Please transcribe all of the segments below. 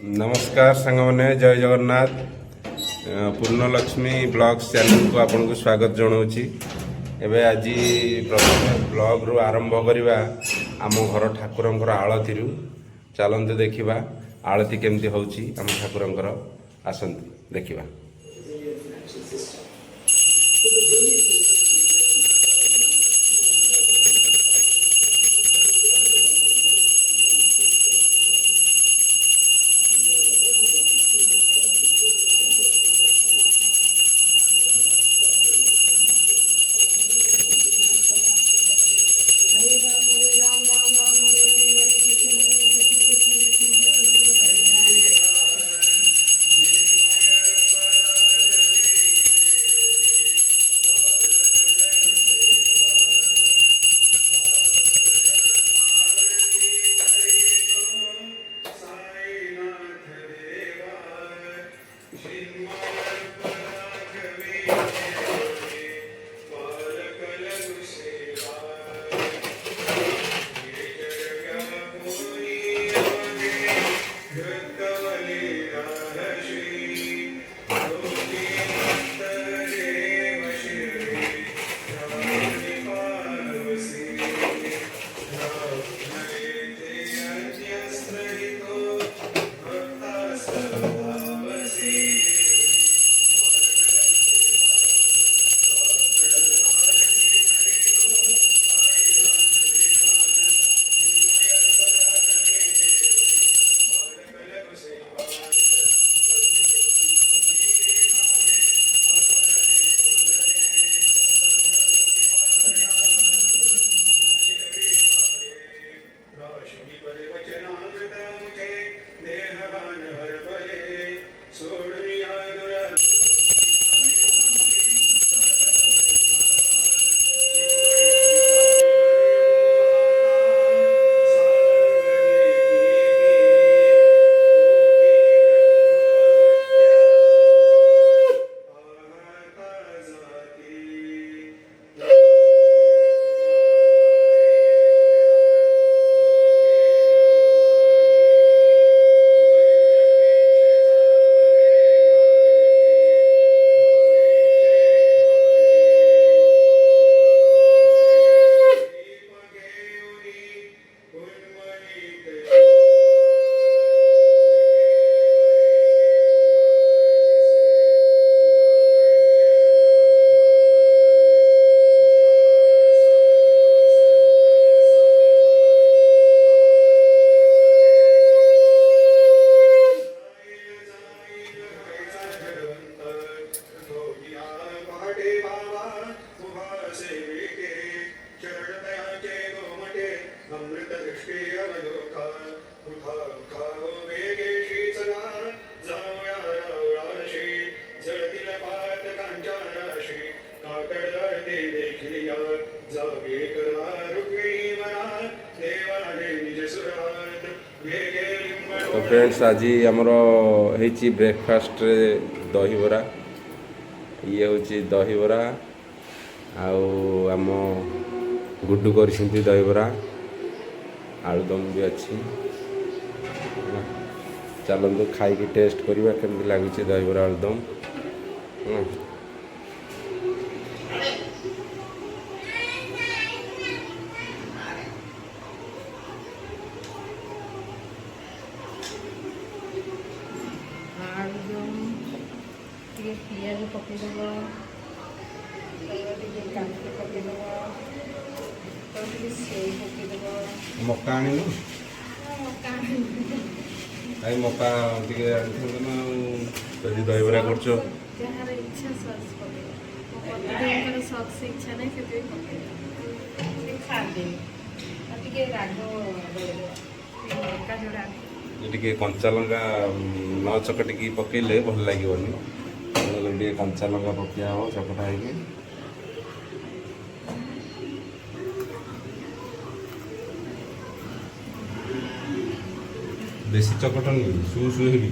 नमस्कार सांग मैंने जय जगन्नाथ पूर्णलक्ष्मी ब्लॉग्स चैनल को आपन को स्वागत जनाऊँगी। एवं आज प्रथम ब्लॉग रु आरंभ करवा आम घर ठाकुर आलती चलते देखा आलती केमती होची आम ठाकुर आसतु देखा। तो फ्रेंड्स आज आमर हो ब्रेकफास्ट रे दहीबरा ये हूँ दहीबरा आम गुड्डू कर दहीबरा आलुदम भी अच्छी चलते खाई टेस्ट करवा केमती लगुच दहीबरा आलुदम। पियाज पकईदेव कांटी पकईदेव सेव पकईदेव मका आनी मका दहीबरा कर जार इच्छा सॉस पकईदेव सॉस इच्छा नहीं से खाते राग लंका जोड़ा टे कंचा लंका न चकटिकी पकईले भल लगे टे कंचा लंका पकिया हम चकटा है बेसी चकटन सु सु हेबी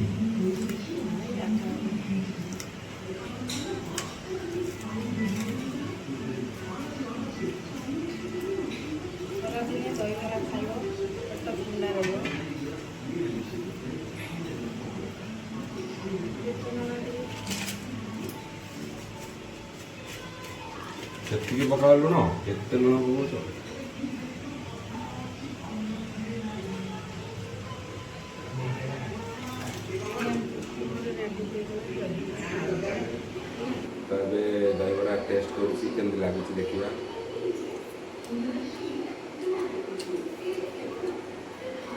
ସେତିକି ପକାଅ ଲୁଣ, କେତେ ଲୁଣ ପକଉଛ? ତ ଏବେ ଦହିବରା ଟେଷ୍ଟ କରୁଛି କେମିତି ଲାଗୁଛି ଦେଖିବା।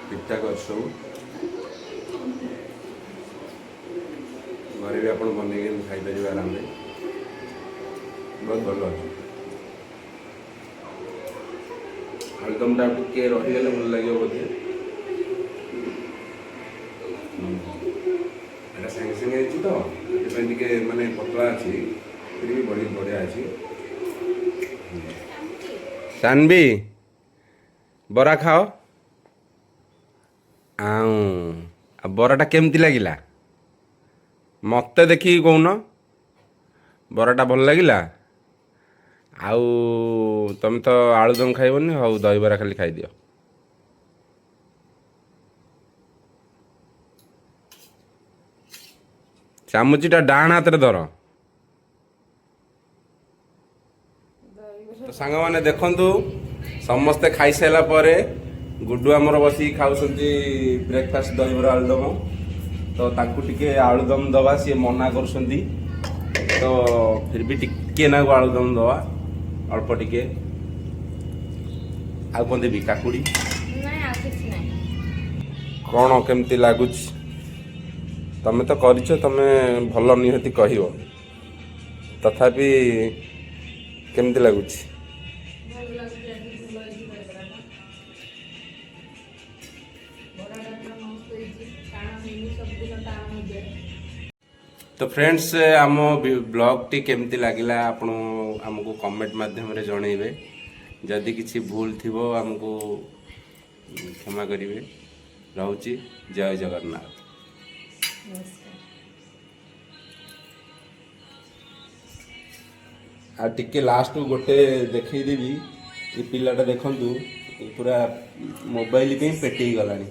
ଠିକଠାକ୍ ଅଛି ସବୁ। ଘରେ ବି ଆପଣ ବନେଇକି ଖାଇପାରିବେ ଆରାମରେ, ବହୁତ ଭଲ ଅଛି। ଆଳୁଦମଟା ଟିକେ ରହିଗଲେ ଭଲ ଲାଗିବ ବୋଧେ। ଏଇଟା ସାଙ୍ଗେ ସାଙ୍ଗେ ହେଇଛି ତ, ସେଥିପାଇଁ ଟିକେ ମାନେ ପତଳା ଅଛି, ଫିର୍ ବି ବଢ଼ିଆ ଅଛି। ସାନବି ବରା ଖାଅ। ଆଉ ବରାଟା କେମିତି ଲାଗିଲା ମୋତେ ଦେଖିକି କହୁନ? ବରାଟା ଭଲ ଲାଗିଲା? ଆଉ ତମେ ତ ଆଳୁଦମ ଖାଇବନି, ହଉ ଦହିବରା ଖାଲି ଖାଇଦିଅ। ଚାମୁଚିଟା ଡାହାଣ ହାତରେ ଧର। ତ ସାଙ୍ଗମାନେ ଦେଖନ୍ତୁ, ସମସ୍ତେ ଖାଇସାରିଲା ପରେ ଗୁଡୁ ଆମର ବସିକି ଖାଉଛନ୍ତି ବ୍ରେକଫାଷ୍ଟ ଦହିବରା ଆଳୁଦମ। ତ ତାଙ୍କୁ ଟିକେ ଆଳୁଦମ ଦବା, ସିଏ ମନା କରୁଛନ୍ତି। ତ ଫିର୍ ବି ଟିକେ ନାକୁ ଆଳୁଦମ ଦବା, ଅଳ୍ପ ଟିକେ। ଆଉ କ'ଣ ଦେବି? କାକୁଡ଼ି? ନାଇଁ ଆଉ କିଛି ନାହିଁ। କ'ଣ କେମିତି ଲାଗୁଛି? ତମେ ତ କରିଛ, ତମେ ଭଲ ନିହାତି କହିବ। ତଥାପି କେମିତି ଲାଗୁଛି? ଭଲ ଲାଗୁଛି, ଆଜି ଭଲ ହେଇଛି ଦହିବରାଟା। ବରାଟା ପୁରା ମସ୍ତ ହେଇଛି, ଟାଣ ହେଇନି, ସବୁଦିନ ଟାଣ ହେଇଯାଏ। ତ ଫ୍ରେଣ୍ଡସ୍, ଆମ ବ୍ଲଗ୍ଟି କେମିତି ଲାଗିଲା ଆପଣ ଆମକୁ କମେଣ୍ଟ ମାଧ୍ୟମରେ ଜଣେଇବେ। ଯଦି କିଛି ଭୁଲ ଥିବ ଆମକୁ କ୍ଷମା କରିବେ। ରହୁଛି, ଜୟ ଜଗନ୍ନାଥ। ନମସ୍କାର। ଆଉ ଟିକେ ଲାଷ୍ଟକୁ ଗୋଟେ ଦେଖେଇଦେବି। ଏ ପିଲାଟା ଦେଖନ୍ତୁ, ପୁରା ମୋବାଇଲ ପାଇଁ ପେଟେଇ ଗଲାଣି।